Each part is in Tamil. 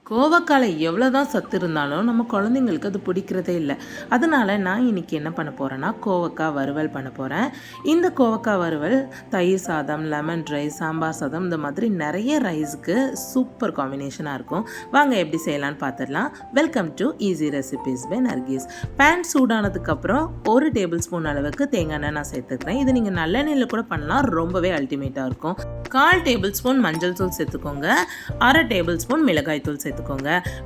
கோவக்கால எவ்வளோ தான் சத்து இருந்தாலும் நம்ம குழந்தைங்களுக்கு அது பிடிக்கிறதே இல்லை. அதனால் நான் இன்றைக்கி என்ன பண்ண போகிறேன்னா கோவக்காய் வறுவல் பண்ண போகிறேன். இந்த கோவக்காய் வறுவல் தயிர் சாதம், லெமன் ரைஸ், சாம்பார் சாதம் இந்த மாதிரி நிறைய ரைஸுக்கு சூப்பர் காம்பினேஷனாக இருக்கும். வாங்க எப்படி செய்யலான்னு பார்த்துடலாம். Welcome to easy recipes by Nargis. Pan சூடானதுக்கப்புறம் 1 டேபிள் ஸ்பூன் அளவுக்கு தேங்காய் எண்ணெய் நான் சேர்த்துக்கிறேன். இது நீங்கள் நல்லெண்ணெயில் கூட பண்ணலாம், ரொம்பவே அல்டிமேட்டாக இருக்கும். 1/4 டேபிள் ஸ்பூன் மஞ்சள் தூள் சேர்த்துக்கோங்க. 1/2 டேபிள் ஸ்பூன் மிளகாய் தூள் சேர்த்துக்கோங்க.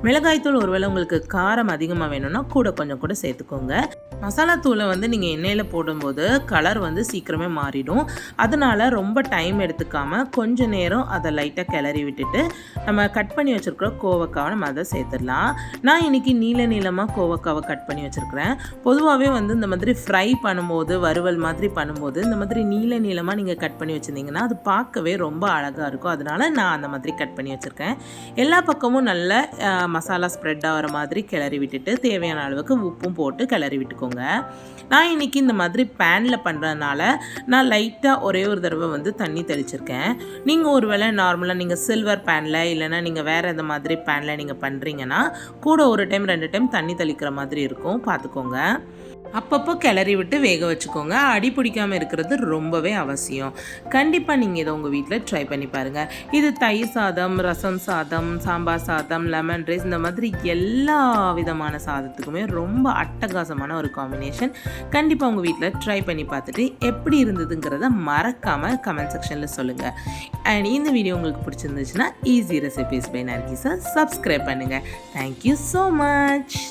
மிளகாய்த்தூள் ஒருவேளை உங்களுக்கு காரம் அதிகமாக வேணும்னா கொஞ்சம் கூட சேர்த்துக்கோங்க. மசாலா தூளை நீங்கள் எண்ணெயில் போடும்போது கலர் சீக்கிரமே மாறிடும். அதனால ரொம்ப டைம் எடுத்துக்காமல் கொஞ்சம் நேரம் அதை லைட்டாக கிளறி விட்டுட்டு நம்ம கட் பண்ணி வச்சுருக்கிற கோவக்காவை நம்ம அதை சேர்த்துடலாம். நான் இன்றைக்கி நீளமாக கோவக்காவை கட் பண்ணி வச்சுருக்கிறேன். பொதுவாகவே இந்த மாதிரி ஃப்ரை பண்ணும்போது, வறுவல் மாதிரி பண்ணும்போது இந்த மாதிரி நீளமாக நீங்கள் கட் பண்ணி வச்சுருந்தீங்கன்னா அது பார்க்கவே ரொம்ப அழகாக இருக்கும். அதனால நான் அந்த மாதிரி கட் பண்ணி வச்சுருக்கேன். எல்லா பக்கமும் நல்ல மசாலா ஸ்ப்ரெட் ஆகிற மாதிரி கிளறி விட்டுட்டு தேவையான அளவுக்கு உப்பும் போட்டு கிளறி விட்டுக்கோங்க. நான் இன்றைக்கி இந்த மாதிரி பேனில் பண்ணுறதுனால நான் லைட்டாக ஒரே ஒரு தடவை தண்ணி தெளிச்சிருக்கேன். நீங்கள் ஒரு வேளை நார்மலாக நீங்கள் சில்வர் பேனில் இல்லைனா நீங்கள் வேறு எந்த மாதிரி பேனில் நீங்கள் பண்ணுறீங்கன்னா கூட 1 டைம் 2 டைம் தண்ணி தெளிக்கிற மாதிரி இருக்கும், பார்த்துக்கோங்க. அப்பப்போ கிளறி விட்டு வேக வச்சுக்கோங்க. அடி பிடிக்காமல் இருக்கிறது ரொம்பவே அவசியம். கண்டிப்பாக நீங்கள் இதை உங்கள் வீட்டில் ட்ரை பண்ணி பாருங்கள். இது தயிர் சாதம், ரசம் சாதம், சாம்பார் சாதம், லெமன் ரைஸ் இந்த மாதிரி எல்லா விதமான சாதத்துக்குமே ரொம்ப அட்டகாசமான ஒரு காம்பினேஷன். கண்டிப்பாக உங்கள் வீட்டில் ட்ரை பண்ணி பார்த்துட்டு எப்படி இருந்ததுங்கிறத மறக்காமல் கமெண்ட் செக்ஷனில் சொல்லுங்கள். அண்ட் இந்த வீடியோ உங்களுக்கு பிடிச்சிருந்துச்சுன்னா ஈஸி ரெசிபீஸ் பை நர்கீஸை சப்ஸ்கிரைப் பண்ணுங்கள். Thank you so much.